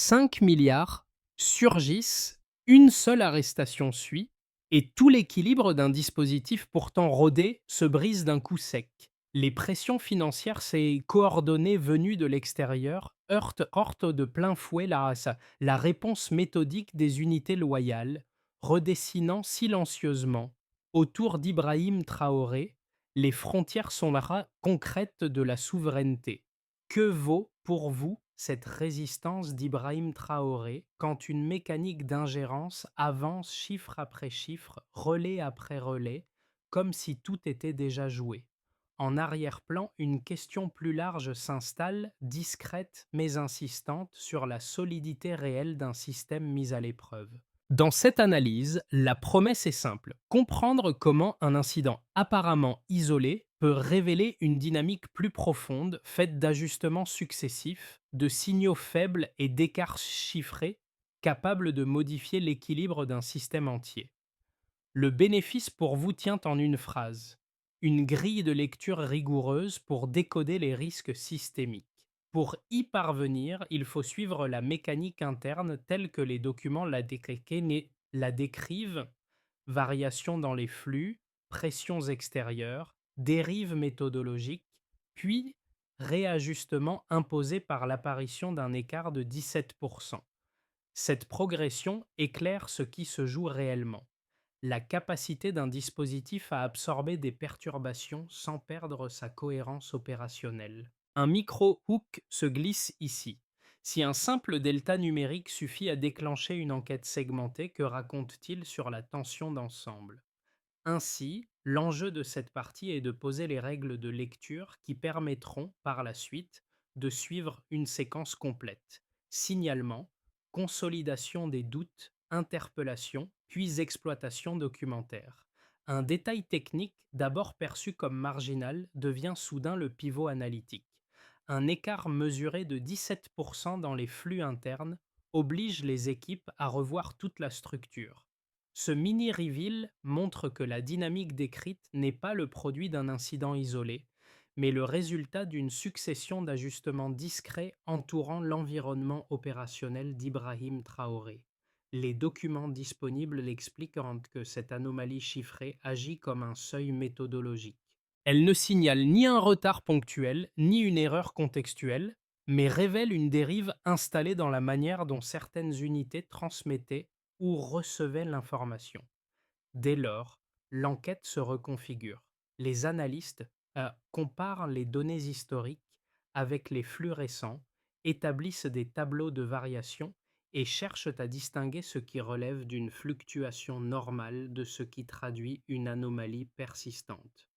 5 milliards surgissent, une seule arrestation suit, et tout l'équilibre d'un dispositif pourtant rodé se brise d'un coup sec. Les pressions financières, ces coordonnées venues de l'extérieur, heurtent de plein fouet la réponse méthodique des unités loyales, redessinant silencieusement, autour d'Ibrahim Traoré, les frontières concrètes de la souveraineté. Que vaut pour vous cette résistance d'Ibrahim Traoré quand une mécanique d'ingérence avance chiffre après chiffre, relais après relais, comme si tout était déjà joué? En arrière-plan, une question plus large s'installe, discrète mais insistante, sur la solidité réelle d'un système mis à l'épreuve. Dans cette analyse, la promesse est simple: comprendre comment un incident apparemment isolé peut révéler une dynamique plus profonde, faite d'ajustements successifs, de signaux faibles et d'écarts chiffrés, capables de modifier l'équilibre d'un système entier. Le bénéfice pour vous tient en une phrase: une grille de lecture rigoureuse pour décoder les risques systémiques. Pour y parvenir, il faut suivre la mécanique interne telle que les documents la décrivent: variations dans les flux, pressions extérieures, dérives méthodologiques, puis réajustements imposés par l'apparition d'un écart de 17%. Cette progression éclaire ce qui se joue réellement: la capacité d'un dispositif à absorber des perturbations sans perdre sa cohérence opérationnelle. Un micro-hook se glisse ici. Si un simple delta numérique suffit à déclencher une enquête segmentée, que raconte-t-il sur la tension d'ensemble? Ainsi, l'enjeu de cette partie est de poser les règles de lecture qui permettront, par la suite, de suivre une séquence complète: signalement, consolidation des doutes, interpellation, puis exploitation documentaire. Un détail technique, d'abord perçu comme marginal, devient soudain le pivot analytique. Un écart mesuré de 17% dans les flux internes oblige les équipes à revoir toute la structure. Ce mini-reveal montre que la dynamique décrite n'est pas le produit d'un incident isolé, mais le résultat d'une succession d'ajustements discrets entourant l'environnement opérationnel d'Ibrahim Traoré. Les documents disponibles l'expliquent que cette anomalie chiffrée agit comme un seuil méthodologique. Elle ne signale ni un retard ponctuel, ni une erreur contextuelle, mais révèle une dérive installée dans la manière dont certaines unités transmettaient ou recevaient l'information. Dès lors, l'enquête se reconfigure. Les analystes comparent les données historiques avec les flux récents, établissent des tableaux de variation et cherchent à distinguer ce qui relève d'une fluctuation normale de ce qui traduit une anomalie persistante.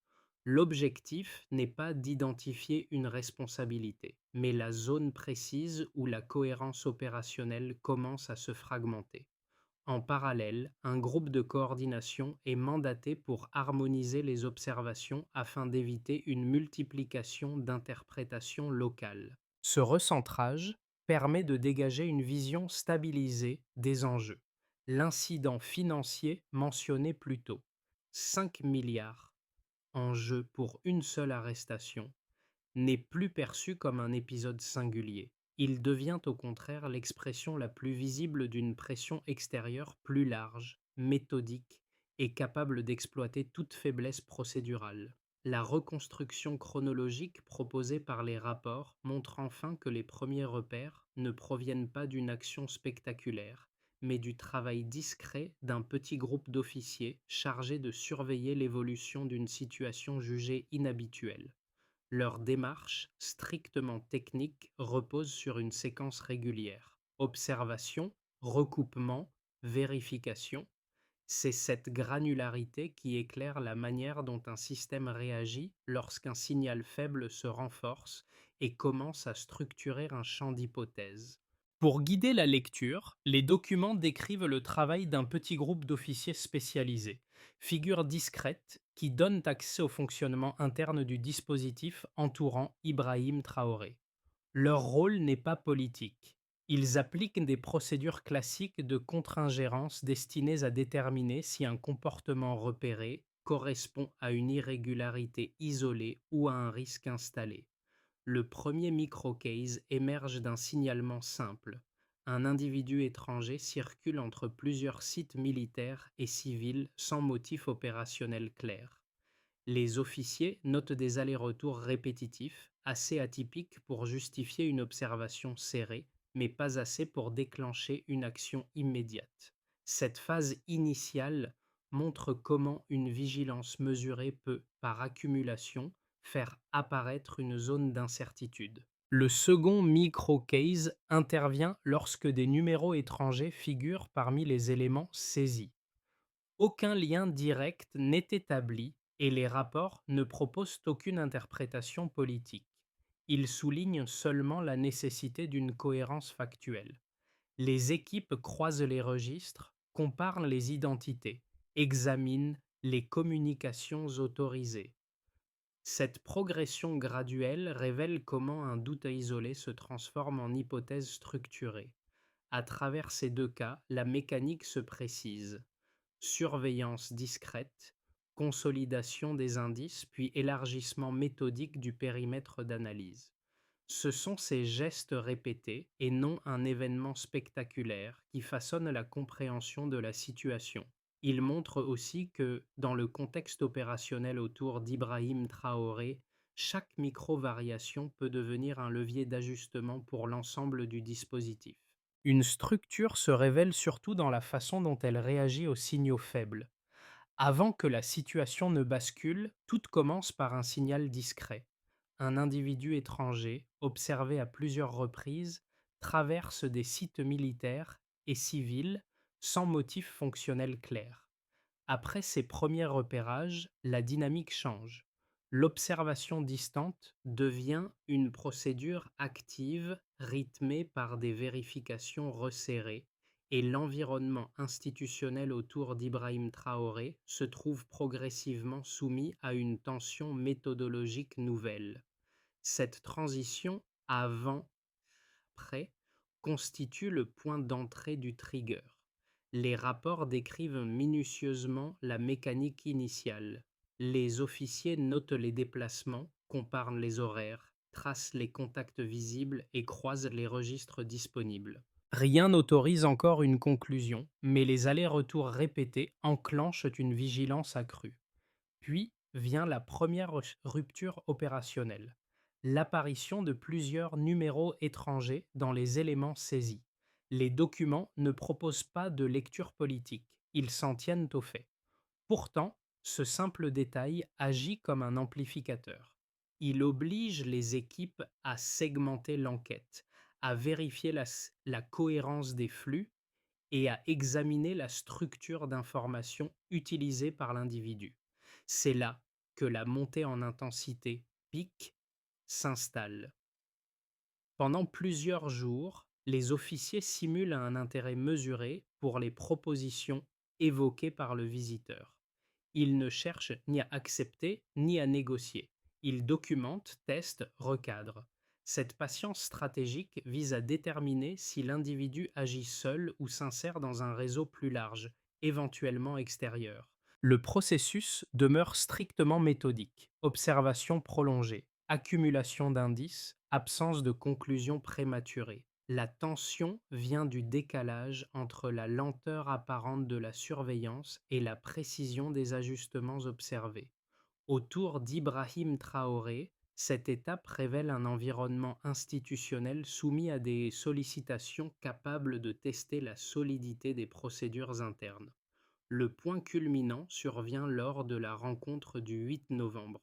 L'objectif n'est pas d'identifier une responsabilité, mais la zone précise où la cohérence opérationnelle commence à se fragmenter. En parallèle, un groupe de coordination est mandaté pour harmoniser les observations afin d'éviter une multiplication d'interprétations locales. Ce recentrage permet de dégager une vision stabilisée des enjeux. L'incident financier mentionné plus tôt, 5 milliards en jeu pour une seule arrestation, n'est plus perçu comme un épisode singulier. Il devient au contraire l'expression la plus visible d'une pression extérieure plus large, méthodique et capable d'exploiter toute faiblesse procédurale. La reconstruction chronologique proposée par les rapports montre enfin que les premiers repères ne proviennent pas d'une action spectaculaire, mais du travail discret d'un petit groupe d'officiers chargés de surveiller l'évolution d'une situation jugée inhabituelle. Leur démarche, strictement technique, repose sur une séquence régulière: observation, recoupement, vérification. C'est cette granularité qui éclaire la manière dont un système réagit lorsqu'un signal faible se renforce et commence à structurer un champ d'hypothèses. Pour guider la lecture, les documents décrivent le travail d'un petit groupe d'officiers spécialisés, figures discrètes qui donnent accès au fonctionnement interne du dispositif entourant Ibrahim Traoré. Leur rôle n'est pas politique. Ils appliquent des procédures classiques de contre-ingérence destinées à déterminer si un comportement repéré correspond à une irrégularité isolée ou à un risque installé. Le premier microcase émerge d'un signalement simple: un individu étranger circule entre plusieurs sites militaires et civils sans motif opérationnel clair. Les officiers notent des allers-retours répétitifs, assez atypiques pour justifier une observation serrée, mais pas assez pour déclencher une action immédiate. Cette phase initiale montre comment une vigilance mesurée peut, par accumulation, faire apparaître une zone d'incertitude. Le second micro-case intervient lorsque des numéros étrangers figurent parmi les éléments saisis. Aucun lien direct n'est établi et les rapports ne proposent aucune interprétation politique. Ils soulignent seulement la nécessité d'une cohérence factuelle. Les équipes croisent les registres, comparent les identités, examinent les communications autorisées. Cette progression graduelle révèle comment un doute isolé se transforme en hypothèse structurée. À travers ces deux cas, la mécanique se précise. Surveillance discrète, consolidation des indices, puis élargissement méthodique du périmètre d'analyse. Ce sont ces gestes répétés et non un événement spectaculaire qui façonnent la compréhension de la situation. Il montre aussi que, dans le contexte opérationnel autour d'Ibrahim Traoré, chaque micro-variation peut devenir un levier d'ajustement pour l'ensemble du dispositif. Une structure se révèle surtout dans la façon dont elle réagit aux signaux faibles. Avant que la situation ne bascule, tout commence par un signal discret. Un individu étranger, observé à plusieurs reprises, traverse des sites militaires et civils sans motif fonctionnel clair. Après ces premiers repérages, la dynamique change. L'observation distante devient une procédure active rythmée par des vérifications resserrées et l'environnement institutionnel autour d'Ibrahim Traoré se trouve progressivement soumis à une tension méthodologique nouvelle. Cette transition avant-après constitue le point d'entrée du trigger. Les rapports décrivent minutieusement la mécanique initiale. Les officiers notent les déplacements, comparent les horaires, tracent les contacts visibles et croisent les registres disponibles. Rien n'autorise encore une conclusion, mais les allers-retours répétés enclenchent une vigilance accrue. Puis vient la première rupture opérationnelle, l'apparition de plusieurs numéros étrangers dans les éléments saisis. Les documents ne proposent pas de lecture politique, ils s'en tiennent aux faits. Pourtant, ce simple détail agit comme un amplificateur. Il oblige les équipes à segmenter l'enquête, à vérifier la cohérence des flux et à examiner la structure d'information utilisée par l'individu. C'est là que la montée en intensité pique s'installe. Pendant plusieurs jours, les officiers simulent un intérêt mesuré pour les propositions évoquées par le visiteur. Ils ne cherchent ni à accepter ni à négocier. Ils documentent, testent, recadrent. Cette patience stratégique vise à déterminer si l'individu agit seul ou s'insère dans un réseau plus large, éventuellement extérieur. Le processus demeure strictement méthodique. Observation prolongée, accumulation d'indices, absence de conclusion prématurée. La tension vient du décalage entre la lenteur apparente de la surveillance et la précision des ajustements observés. Autour d'Ibrahim Traoré, cette étape révèle un environnement institutionnel soumis à des sollicitations capables de tester la solidité des procédures internes. Le point culminant survient lors de la rencontre du 8 novembre.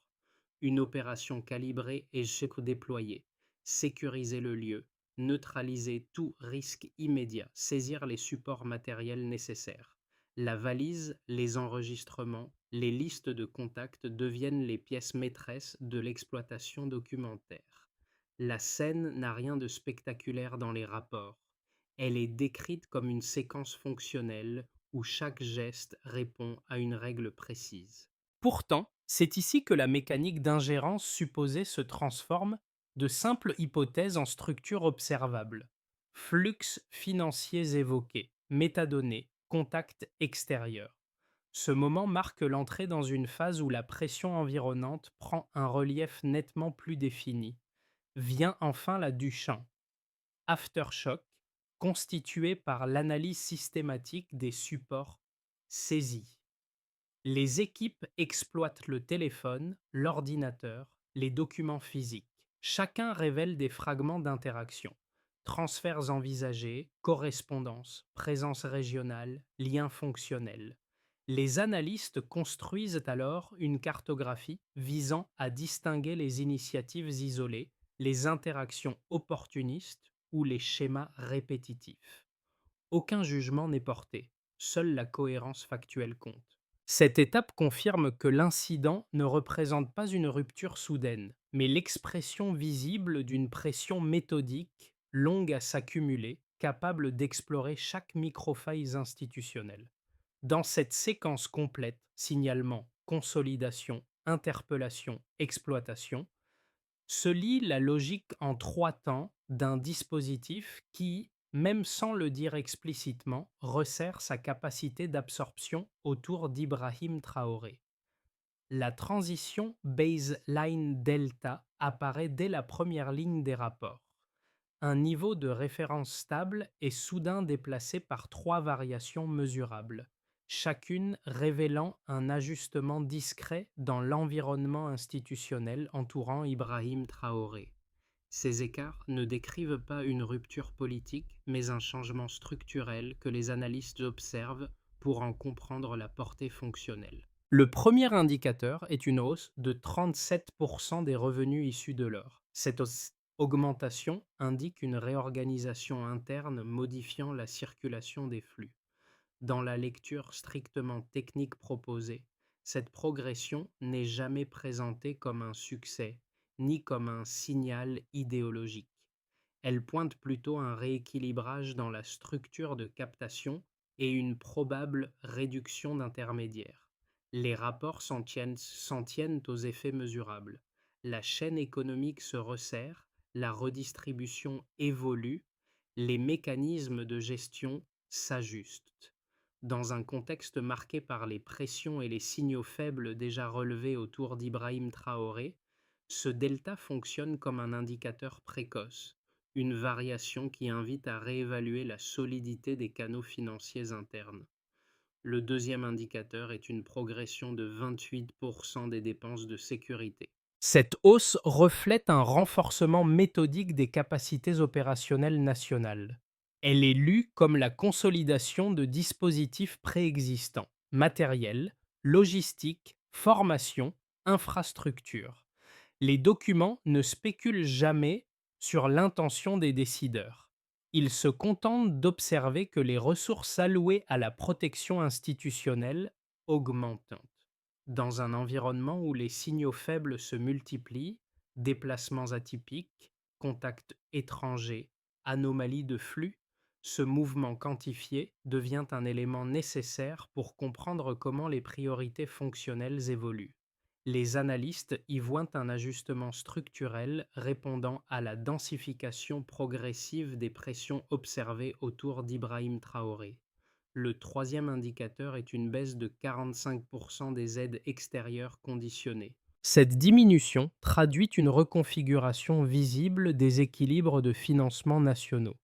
Une opération calibrée est déployée. Sécuriser le lieu, neutraliser tout risque immédiat, saisir les supports matériels nécessaires. La valise, les enregistrements, les listes de contacts deviennent les pièces maîtresses de l'exploitation documentaire. La scène n'a rien de spectaculaire dans les rapports. Elle est décrite comme une séquence fonctionnelle où chaque geste répond à une règle précise. Pourtant, c'est ici que la mécanique d'ingérence supposée se transforme de simples hypothèses en structures observables. Flux financiers évoqués, métadonnées, contacts extérieurs. Ce moment marque l'entrée dans une phase où la pression environnante prend un relief nettement plus défini. Vient enfin la Duchamp. Aftershock, constituée par l'analyse systématique des supports saisis. Les équipes exploitent le téléphone, l'ordinateur, les documents physiques. Chacun révèle des fragments d'interaction. Transferts envisagés, correspondances, présence régionale, liens fonctionnels. Les analystes construisent alors une cartographie visant à distinguer les initiatives isolées, les interactions opportunistes ou les schémas répétitifs. Aucun jugement n'est porté, seule la cohérence factuelle compte. Cette étape confirme que l'incident ne représente pas une rupture soudaine, mais l'expression visible d'une pression méthodique, longue à s'accumuler, capable d'explorer chaque microfaille institutionnelle. Dans cette séquence complète, signalement, consolidation, interpellation, exploitation, se lie la logique en 3 temps d'un dispositif qui, même sans le dire explicitement, resserre sa capacité d'absorption autour d'Ibrahim Traoré. La transition baseline-delta apparaît dès la première ligne des rapports. Un niveau de référence stable est soudain déplacé par 3 variations mesurables, chacune révélant un ajustement discret dans l'environnement institutionnel entourant Ibrahim Traoré. Ces écarts ne décrivent pas une rupture politique, mais un changement structurel que les analystes observent pour en comprendre la portée fonctionnelle. Le premier indicateur est une hausse de 37% des revenus issus de l'or. Cette augmentation indique une réorganisation interne modifiant la circulation des flux. Dans la lecture strictement technique proposée, cette progression n'est jamais présentée comme un succès, ni comme un signal idéologique. Elle pointe plutôt un rééquilibrage dans la structure de captation et une probable réduction d'intermédiaires. Les rapports s'en tiennent aux effets mesurables. La chaîne économique se resserre, la redistribution évolue, les mécanismes de gestion s'ajustent. Dans un contexte marqué par les pressions et les signaux faibles déjà relevés autour d'Ibrahim Traoré, ce delta fonctionne comme un indicateur précoce, une variation qui invite à réévaluer la solidité des canaux financiers internes. Le deuxième indicateur est une progression de 28% des dépenses de sécurité. Cette hausse reflète un renforcement méthodique des capacités opérationnelles nationales. Elle est lue comme la consolidation de dispositifs préexistants, matériels, logistique, formation, infrastructure. Les documents ne spéculent jamais sur l'intention des décideurs. Ils se contentent d'observer que les ressources allouées à la protection institutionnelle augmentent. Dans un environnement où les signaux faibles se multiplient, déplacements atypiques, contacts étrangers, anomalies de flux, ce mouvement quantifié devient un élément nécessaire pour comprendre comment les priorités fonctionnelles évoluent. Les analystes y voient un ajustement structurel répondant à la densification progressive des pressions observées autour d'Ibrahim Traoré. Le troisième indicateur est une baisse de 45% des aides extérieures conditionnées. Cette diminution traduit une reconfiguration visible des équilibres de financement nationaux.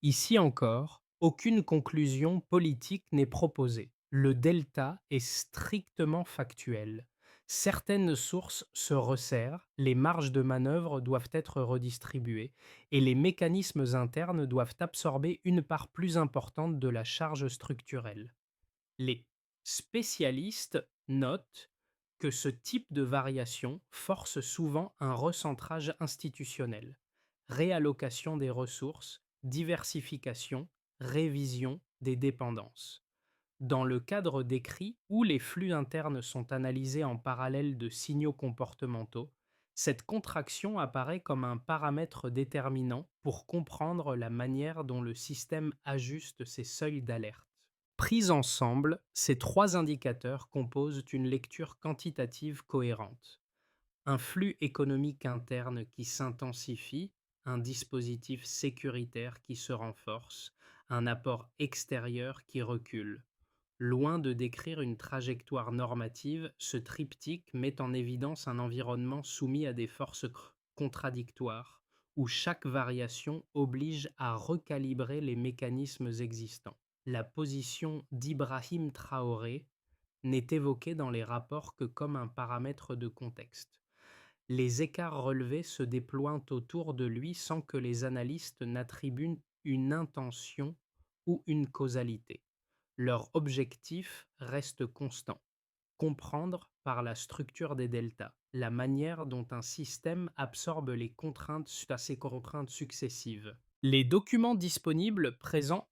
Ici encore, aucune conclusion politique n'est proposée. Le delta est strictement factuel. Certaines sources se resserrent, les marges de manœuvre doivent être redistribuées et les mécanismes internes doivent absorber une part plus importante de la charge structurelle. Les spécialistes notent que ce type de variation force souvent un recentrage institutionnel, réallocation des ressources, diversification, révision des dépendances. Dans le cadre décrit, où les flux internes sont analysés en parallèle de signaux comportementaux, cette contraction apparaît comme un paramètre déterminant pour comprendre la manière dont le système ajuste ses seuils d'alerte. Pris ensemble, ces 3 indicateurs composent une lecture quantitative cohérente. Un flux économique interne qui s'intensifie, un dispositif sécuritaire qui se renforce, un apport extérieur qui recule. Loin de décrire une trajectoire normative, ce triptyque met en évidence un environnement soumis à des forces contradictoires, où chaque variation oblige à recalibrer les mécanismes existants. La position d'Ibrahim Traoré n'est évoquée dans les rapports que comme un paramètre de contexte. Les écarts relevés se déploient autour de lui sans que les analystes n'attribuent une intention ou une causalité. Leur objectif reste constant: comprendre par la structure des deltas la manière dont un système absorbe les contraintes suite à ces contraintes successives. Les documents disponibles présentent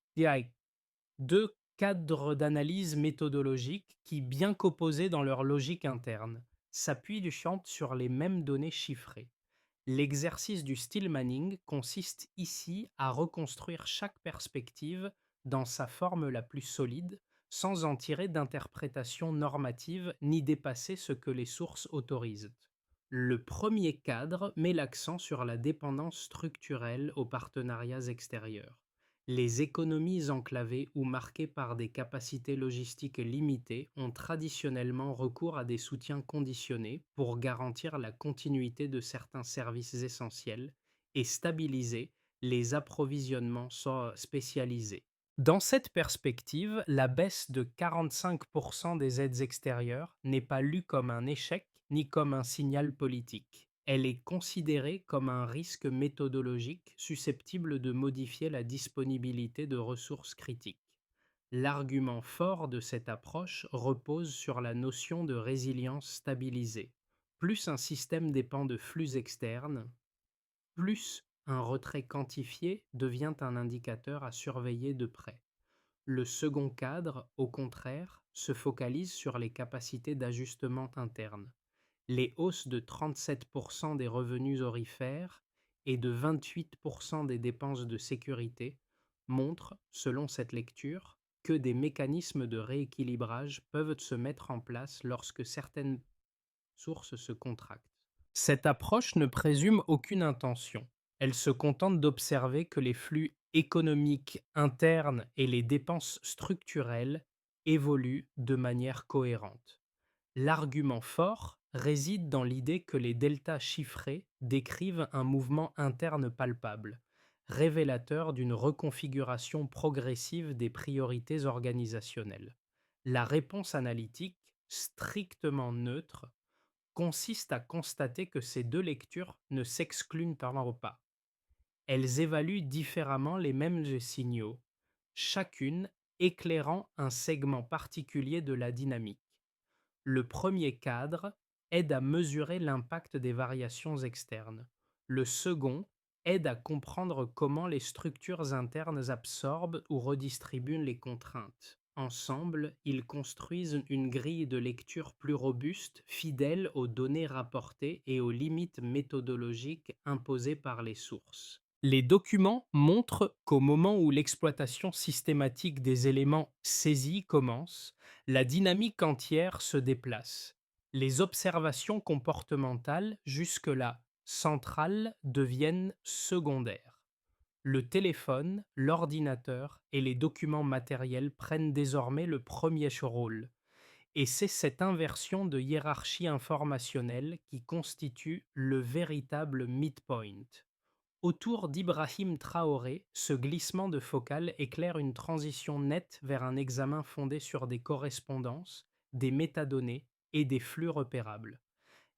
deux cadres d'analyse méthodologique qui, bien qu'opposés dans leur logique interne, s'appuient sur les mêmes données chiffrées. L'exercice du Stillmanning consiste ici à reconstruire chaque perspective dans sa forme la plus solide, sans en tirer d'interprétation normative ni dépasser ce que les sources autorisent. Le premier cadre met l'accent sur la dépendance structurelle aux partenariats extérieurs. Les économies enclavées ou marquées par des capacités logistiques limitées ont traditionnellement recours à des soutiens conditionnés pour garantir la continuité de certains services essentiels et stabiliser les approvisionnements spécialisés. Dans cette perspective, la baisse de 45% des aides extérieures n'est pas lue comme un échec ni comme un signal politique. Elle est considérée comme un risque méthodologique susceptible de modifier la disponibilité de ressources critiques. L'argument fort de cette approche repose sur la notion de résilience stabilisée. Plus un système dépend de flux externes, plus un retrait quantifié devient un indicateur à surveiller de près. Le second cadre, au contraire, se focalise sur les capacités d'ajustement interne. Les hausses de 37% des revenus aurifères et de 28% des dépenses de sécurité montrent, selon cette lecture, que des mécanismes de rééquilibrage peuvent se mettre en place lorsque certaines sources se contractent. Cette approche ne présume aucune intention. Elle se contente d'observer que les flux économiques internes et les dépenses structurelles évoluent de manière cohérente. L'argument fort réside dans l'idée que les deltas chiffrés décrivent un mouvement interne palpable, révélateur d'une reconfiguration progressive des priorités organisationnelles. La réponse analytique, strictement neutre, consiste à constater que ces deux lectures ne s'excluent pas. Elles évaluent différemment les mêmes signaux, chacune éclairant un segment particulier de la dynamique. Le premier cadre aide à mesurer l'impact des variations externes. Le second aide à comprendre comment les structures internes absorbent ou redistribuent les contraintes. Ensemble, ils construisent une grille de lecture plus robuste, fidèle aux données rapportées et aux limites méthodologiques imposées par les sources. Les documents montrent qu'au moment où l'exploitation systématique des éléments saisis commence, la dynamique entière se déplace. Les observations comportementales, jusque-là centrales, deviennent secondaires. Le téléphone, l'ordinateur et les documents matériels prennent désormais le premier rôle. Et c'est cette inversion de hiérarchie informationnelle qui constitue le véritable midpoint. Autour d'Ibrahim Traoré, ce glissement de focale éclaire une transition nette vers un examen fondé sur des correspondances, des métadonnées et des flux repérables.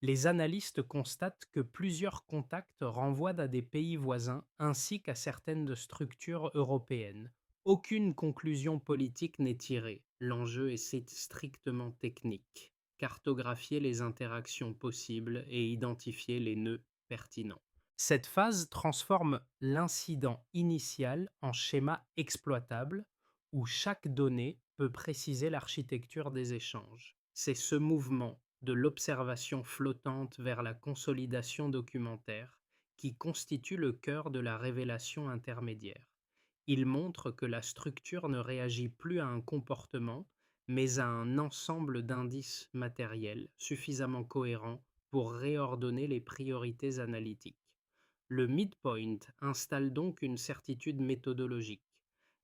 Les analystes constatent que plusieurs contacts renvoient à des pays voisins ainsi qu'à certaines structures européennes. Aucune conclusion politique n'est tirée. L'enjeu est strictement technique: cartographier les interactions possibles et identifier les nœuds pertinents. Cette phase transforme l'incident initial en schéma exploitable où chaque donnée peut préciser l'architecture des échanges. C'est ce mouvement de l'observation flottante vers la consolidation documentaire qui constitue le cœur de la révélation intermédiaire. Il montre que la structure ne réagit plus à un comportement, mais à un ensemble d'indices matériels suffisamment cohérents pour réordonner les priorités analytiques. Le midpoint installe donc une certitude méthodologique.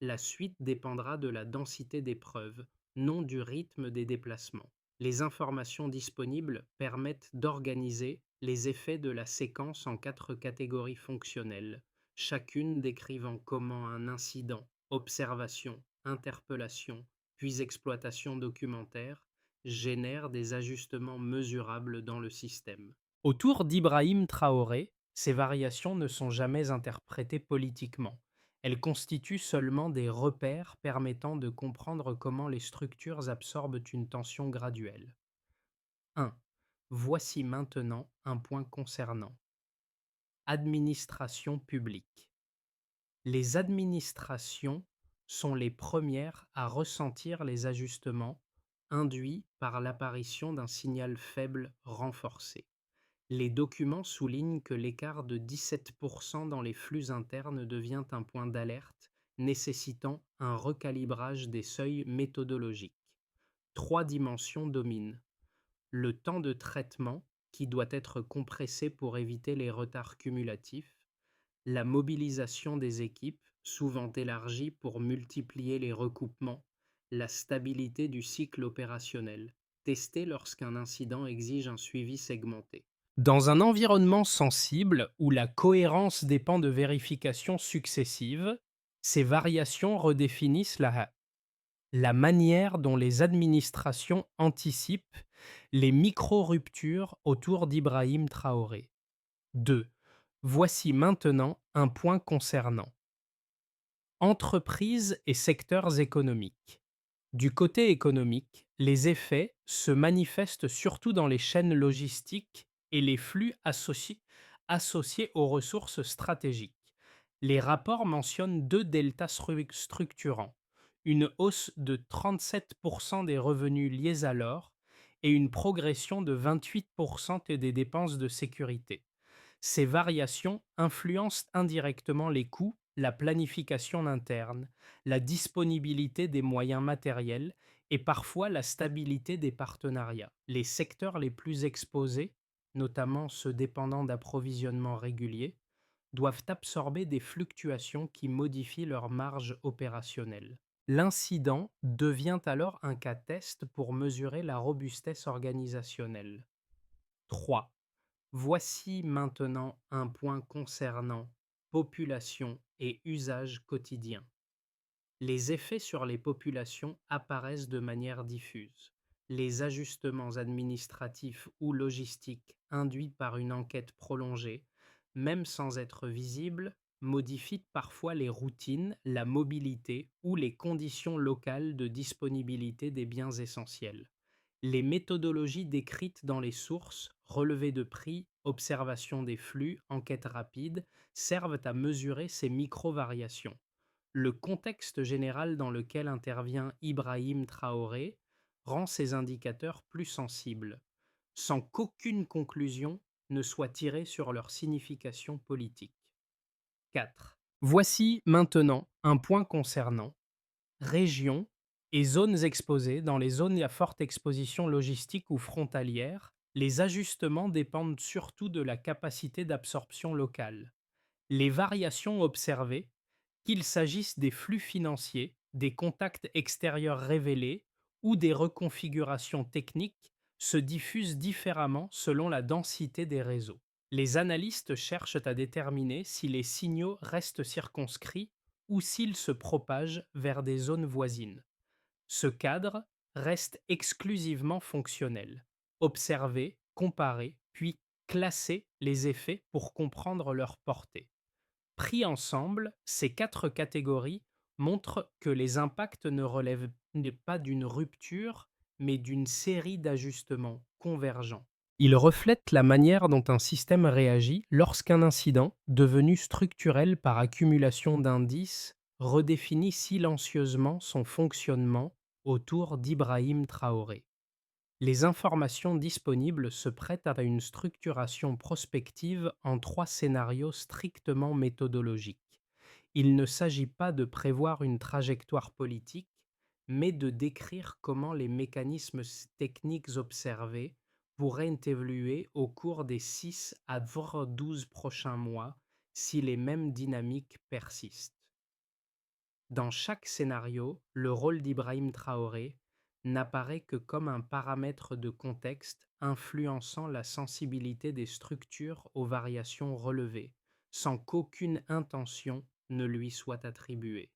La suite dépendra de la densité des preuves, non du rythme des déplacements. Les informations disponibles permettent d'organiser les effets de la séquence en 4 catégories fonctionnelles, chacune décrivant comment un incident, observation, interpellation, puis exploitation documentaire génère des ajustements mesurables dans le système. Autour d'Ibrahim Traoré, ces variations ne sont jamais interprétées politiquement. Elles constituent seulement des repères permettant de comprendre comment les structures absorbent une tension graduelle. 1. Voici maintenant un point concernant. Administration publique. Les administrations sont les premières à ressentir les ajustements induits par l'apparition d'un signal faible renforcé. Les documents soulignent que l'écart de 17% dans les flux internes devient un point d'alerte, nécessitant un recalibrage des seuils méthodologiques. 3 dimensions dominent. Le temps de traitement, qui doit être compressé pour éviter les retards cumulatifs, la mobilisation des équipes, souvent élargie pour multiplier les recoupements, la stabilité du cycle opérationnel, testé lorsqu'un incident exige un suivi segmenté. Dans un environnement sensible où la cohérence dépend de vérifications successives, ces variations redéfinissent la manière dont les administrations anticipent les micro-ruptures autour d'Ibrahim Traoré. 2. Voici maintenant un point concernant entreprises et secteurs économiques. Du côté économique, les effets se manifestent surtout dans les chaînes logistiques et les flux associés aux ressources stratégiques. Les rapports mentionnent 2 deltas structurants, une hausse de 37% des revenus liés à l'or et une progression de 28% des dépenses de sécurité. Ces variations influencent indirectement les coûts, la planification interne, la disponibilité des moyens matériels et parfois la stabilité des partenariats. Les secteurs les plus exposés, notamment ceux dépendant d'approvisionnements réguliers, doivent absorber des fluctuations qui modifient leur marge opérationnelle. L'incident devient alors un cas test pour mesurer la robustesse organisationnelle. 3. Voici maintenant un point concernant population et usage quotidien. Les effets sur les populations apparaissent de manière diffuse. Les ajustements administratifs ou logistiques induits par une enquête prolongée, même sans être visibles, modifient parfois les routines, la mobilité ou les conditions locales de disponibilité des biens essentiels. Les méthodologies décrites dans les sources, relevés de prix, observation des flux, enquête rapide, servent à mesurer ces micro-variations. Le contexte général dans lequel intervient Ibrahim Traoré rend ces indicateurs plus sensibles, sans qu'aucune conclusion ne soit tirée sur leur signification politique. 4. Voici maintenant un point concernant régions et zones exposées. Dans les zones à forte exposition logistique ou frontalière, les ajustements dépendent surtout de la capacité d'absorption locale. Les variations observées, qu'il s'agisse des flux financiers, des contacts extérieurs révélés ou des reconfigurations techniques, se diffusent différemment selon la densité des réseaux. Les analystes cherchent à déterminer si les signaux restent circonscrits ou s'ils se propagent vers des zones voisines. Ce cadre reste exclusivement fonctionnel. Observer, comparer, puis classer les effets pour comprendre leur portée. Pris ensemble, ces 4 catégories montrent que les impacts ne relèvent pas d'une rupture, mais d'une série d'ajustements convergents. Ils reflètent la manière dont un système réagit lorsqu'un incident, devenu structurel par accumulation d'indices, redéfinit silencieusement son fonctionnement autour d'Ibrahim Traoré. Les informations disponibles se prêtent à une structuration prospective en 3 scénarios strictement méthodologiques. Il ne s'agit pas de prévoir une trajectoire politique, mais de décrire comment les mécanismes techniques observés pourraient évoluer au cours des 6 à 12 prochains mois si les mêmes dynamiques persistent. Dans chaque scénario, le rôle d'Ibrahim Traoré n'apparaît que comme un paramètre de contexte influençant la sensibilité des structures aux variations relevées, sans qu'aucune intention ne lui soit attribuée.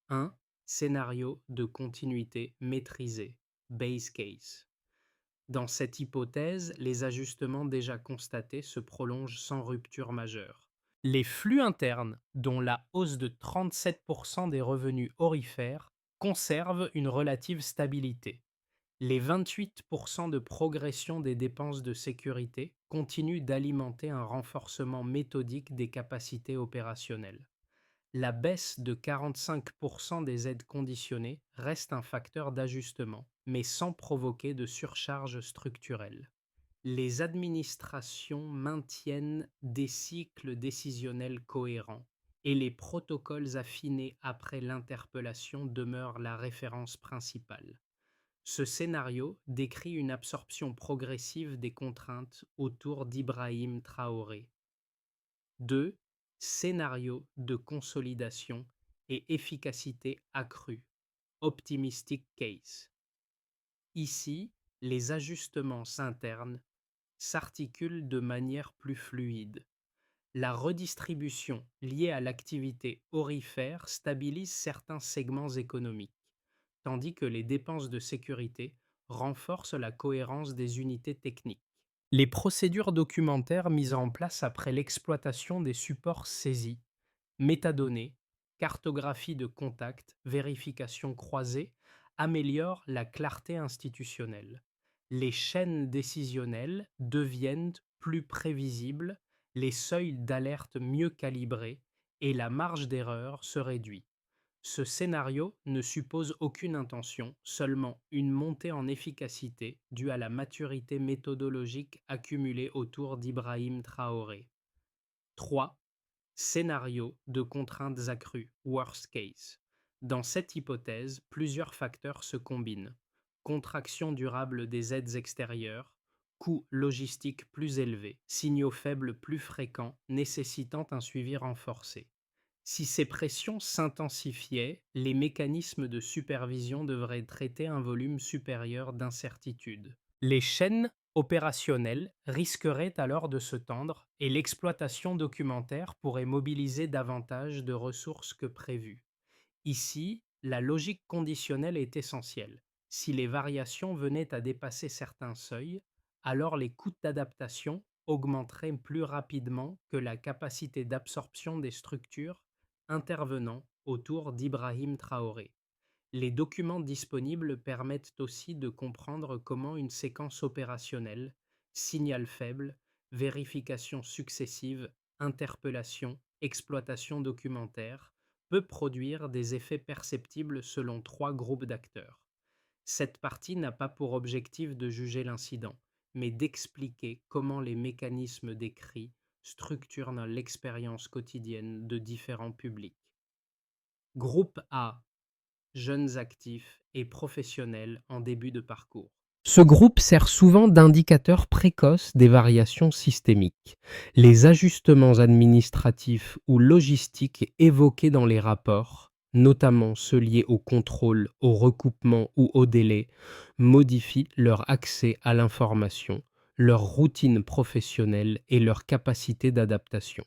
1. Scénario de continuité maîtrisé, base case. Dans cette hypothèse, les ajustements déjà constatés se prolongent sans rupture majeure. Les flux internes, dont la hausse de 37% des revenus aurifères, conservent une relative stabilité. Les 28% de progression des dépenses de sécurité continuent d'alimenter un renforcement méthodique des capacités opérationnelles. La baisse de 45% des aides conditionnées reste un facteur d'ajustement, mais sans provoquer de surcharge structurelle. Les administrations maintiennent des cycles décisionnels cohérents et les protocoles affinés après l'interpellation demeurent la référence principale. Ce scénario décrit une absorption progressive des contraintes autour d'Ibrahim Traoré. 2. Scénario de consolidation et efficacité accrue. Optimistic case. Ici, les ajustements internes s'articulent de manière plus fluide. La redistribution liée à l'activité aurifère stabilise certains segments économiques, tandis que les dépenses de sécurité renforcent la cohérence des unités techniques. Les procédures documentaires mises en place après l'exploitation des supports saisis, métadonnées, cartographie de contact, vérification croisée, améliorent la clarté institutionnelle. Les chaînes décisionnelles deviennent plus prévisibles, les seuils d'alerte mieux calibrés et la marge d'erreur se réduit. Ce scénario ne suppose aucune intention, seulement une montée en efficacité due à la maturité méthodologique accumulée autour d'Ibrahim Traoré. 3. Scénario de contraintes accrues, worst case. Dans cette hypothèse, plusieurs facteurs se combinent. Contraction durable des aides extérieures, coûts logistiques plus élevés, signaux faibles plus fréquents nécessitant un suivi renforcé. Si ces pressions s'intensifiaient, les mécanismes de supervision devraient traiter un volume supérieur d'incertitudes. Les chaînes opérationnelles risqueraient alors de se tendre et l'exploitation documentaire pourrait mobiliser davantage de ressources que prévu. Ici, la logique conditionnelle est essentielle. Si les variations venaient à dépasser certains seuils, alors les coûts d'adaptation augmenteraient plus rapidement que la capacité d'absorption des structures intervenant autour d'Ibrahim Traoré. Les documents disponibles permettent aussi de comprendre comment une séquence opérationnelle, signal faible, vérification successive, interpellation, exploitation documentaire, peut produire des effets perceptibles selon trois groupes d'acteurs. Cette partie n'a pas pour objectif de juger l'incident, mais d'expliquer comment les mécanismes décrits structurent l'expérience quotidienne de différents publics. Groupe A, jeunes actifs et professionnels en début de parcours. Ce groupe sert souvent d'indicateur précoce des variations systémiques. Les ajustements administratifs ou logistiques évoqués dans les rapports, notamment ceux liés au contrôle, au recoupement ou au délai, modifient leur accès à l'information, leur routine professionnelle et leur capacité d'adaptation.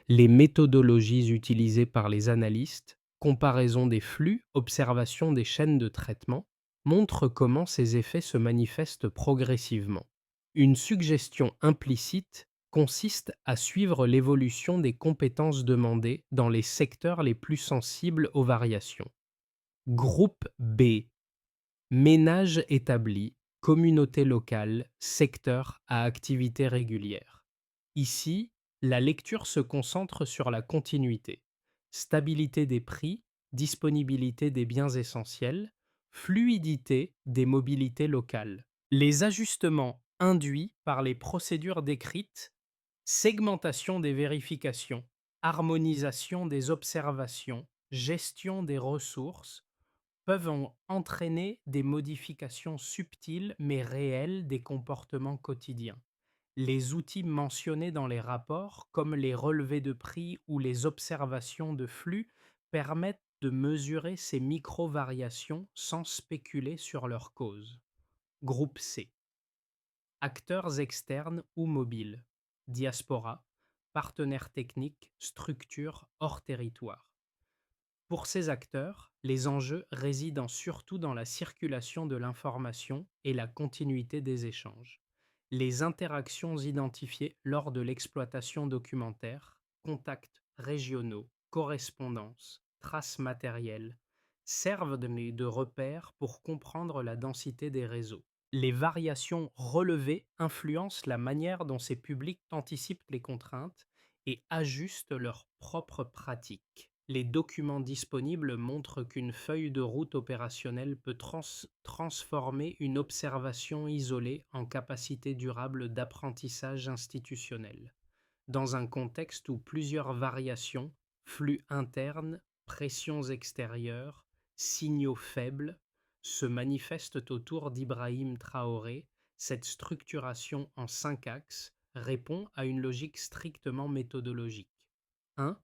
Les méthodologies utilisées par les analystes, comparaison des flux, observation des chaînes de traitement, montrent comment ces effets se manifestent progressivement. Une suggestion implicite consiste à suivre l'évolution des compétences demandées dans les secteurs les plus sensibles aux variations. Groupe B. Ménage établi, communauté locale, secteur à activité régulière. Ici, la lecture se concentre sur la continuité, stabilité des prix, disponibilité des biens essentiels, fluidité des mobilités locales. Les ajustements induits par les procédures décrites, segmentation des vérifications, harmonisation des observations, gestion des ressources, peuvent entraîner des modifications subtiles mais réelles des comportements quotidiens. Les outils mentionnés dans les rapports, comme les relevés de prix ou les observations de flux, permettent de mesurer ces micro-variations sans spéculer sur leur cause. Groupe C. Acteurs externes ou mobiles. Diaspora, partenaires techniques, structures hors territoire. Pour ces acteurs, les enjeux résident surtout dans la circulation de l'information et la continuité des échanges. Les interactions identifiées lors de l'exploitation documentaire, contacts régionaux, correspondances, traces matérielles, servent de repères pour comprendre la densité des réseaux. Les variations relevées influencent la manière dont ces publics anticipent les contraintes et ajustent leurs propres pratiques. Les documents disponibles montrent qu'une feuille de route opérationnelle peut transformer une observation isolée en capacité durable d'apprentissage institutionnel. Dans un contexte où plusieurs variations, flux internes, pressions extérieures, signaux faibles, se manifestent autour d'Ibrahim Traoré, cette structuration en 5 axes répond à une logique strictement méthodologique. 1.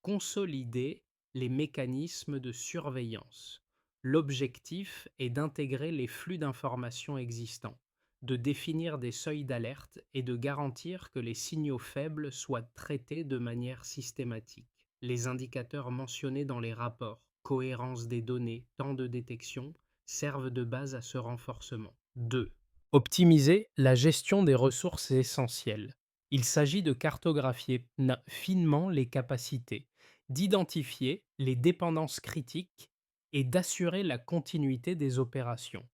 Consolider les mécanismes de surveillance. L'objectif est d'intégrer les flux d'informations existants, de définir des seuils d'alerte et de garantir que les signaux faibles soient traités de manière systématique. Les indicateurs mentionnés dans les rapports, cohérence des données, temps de détection, servent de base à ce renforcement. 2. Optimiser la gestion des ressources essentielles. Il s'agit de cartographier finement les capacités, d'identifier les dépendances critiques et d'assurer la continuité des opérations.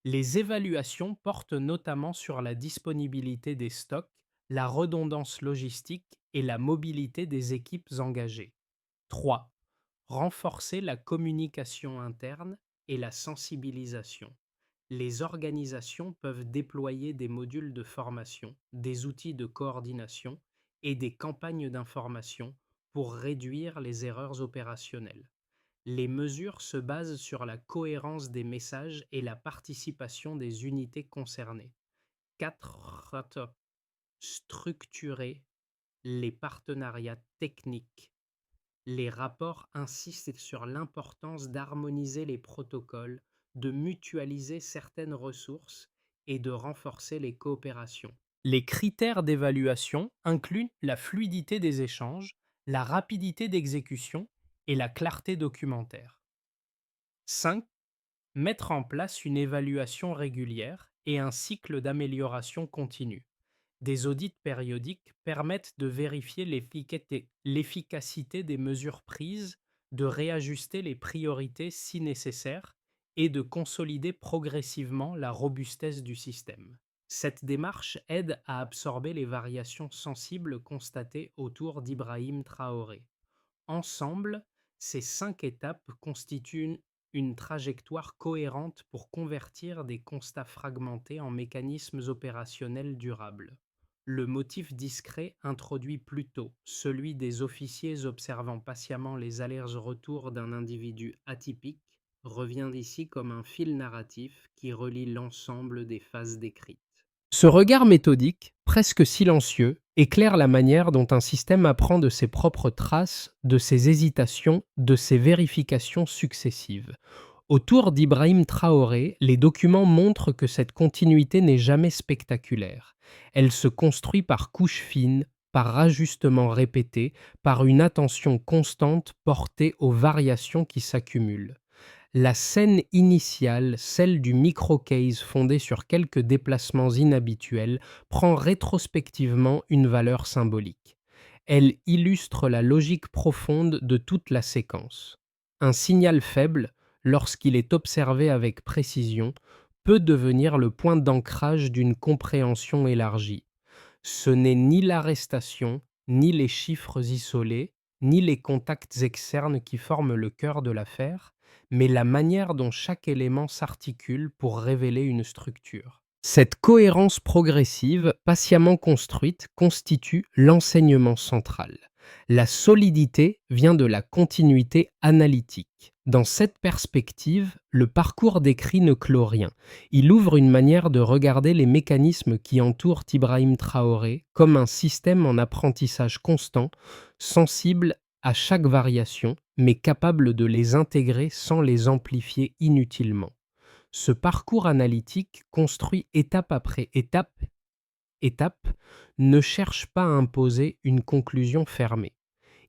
Les évaluations portent notamment sur la disponibilité des stocks, la redondance logistique et la mobilité des équipes engagées. 3. Renforcer la communication interne et la sensibilisation. Les organisations peuvent déployer des modules de formation, des outils de coordination et des campagnes d'information pour réduire les erreurs opérationnelles. Les mesures se basent sur la cohérence des messages et la participation des unités concernées. 4. Structurer les partenariats techniques. Les rapports insistent sur l'importance d'harmoniser les protocoles, de mutualiser certaines ressources et de renforcer les coopérations. Les critères d'évaluation incluent la fluidité des échanges, la rapidité d'exécution et la clarté documentaire. 5. Mettre en place une évaluation régulière et un cycle d'amélioration continue. Des audits périodiques permettent de vérifier l'efficacité des mesures prises, de réajuster les priorités si nécessaire et de consolider progressivement la robustesse du système. Cette démarche aide à absorber les variations sensibles constatées autour d'Ibrahim Traoré. Ensemble, ces 5 étapes constituent une trajectoire cohérente pour convertir des constats fragmentés en mécanismes opérationnels durables. Le motif discret introduit plutôt celui des officiers observant patiemment les allers-retours d'un individu atypique revient ici comme un fil narratif qui relie l'ensemble des phases décrites. Ce regard méthodique, presque silencieux, éclaire la manière dont un système apprend de ses propres traces, de ses hésitations, de ses vérifications successives. Autour d'Ibrahim Traoré, les documents montrent que cette continuité n'est jamais spectaculaire. Elle se construit par couches fines, par ajustements répétés, par une attention constante portée aux variations qui s'accumulent. La scène initiale, celle du micro-case fondé sur quelques déplacements inhabituels, prend rétrospectivement une valeur symbolique. Elle illustre la logique profonde de toute la séquence. Un signal faible, lorsqu'il est observé avec précision, peut devenir le point d'ancrage d'une compréhension élargie. Ce n'est ni l'arrestation, ni les chiffres isolés, ni les contacts externes qui forment le cœur de l'affaire, mais la manière dont chaque élément s'articule pour révéler une structure. Cette cohérence progressive, patiemment construite, constitue l'enseignement central. La solidité vient de la continuité analytique. Dans cette perspective, le parcours décrit ne clôt rien. Il ouvre une manière de regarder les mécanismes qui entourent Ibrahim Traoré comme un système en apprentissage constant, sensible à chaque variation, mais capable de les intégrer sans les amplifier inutilement. Ce parcours analytique, construit étape après étape, ne cherche pas à imposer une conclusion fermée.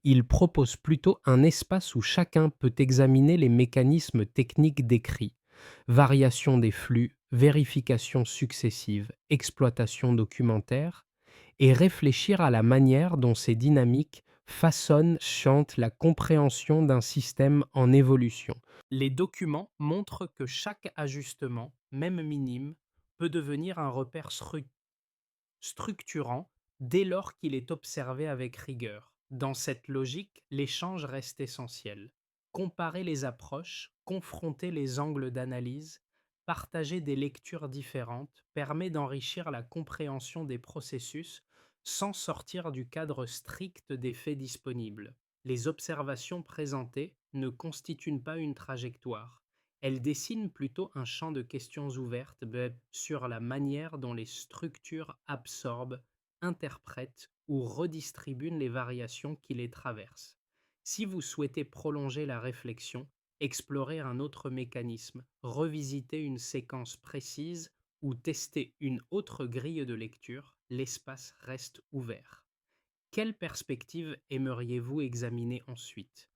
Il propose plutôt un espace où chacun peut examiner les mécanismes techniques décrits: variation des flux, vérification successive, exploitation documentaire, et réfléchir à la manière dont ces dynamiques chantent la compréhension d'un système en évolution. Les documents montrent que chaque ajustement, même minime, peut devenir un repère structurant dès lors qu'il est observé avec rigueur. Dans cette logique, l'échange reste essentiel. Comparer les approches, confronter les angles d'analyse, partager des lectures différentes permet d'enrichir la compréhension des processus sans sortir du cadre strict des faits disponibles. Les observations présentées ne constituent pas une trajectoire. Elles dessinent plutôt un champ de questions ouvertes sur la manière dont les structures absorbent, interprètent ou redistribuent les variations qui les traversent. Si vous souhaitez prolonger la réflexion, explorer un autre mécanisme, revisiter une séquence précise ou tester une autre grille de lecture, l'espace reste ouvert. Quelle perspective aimeriez-vous examiner ensuite?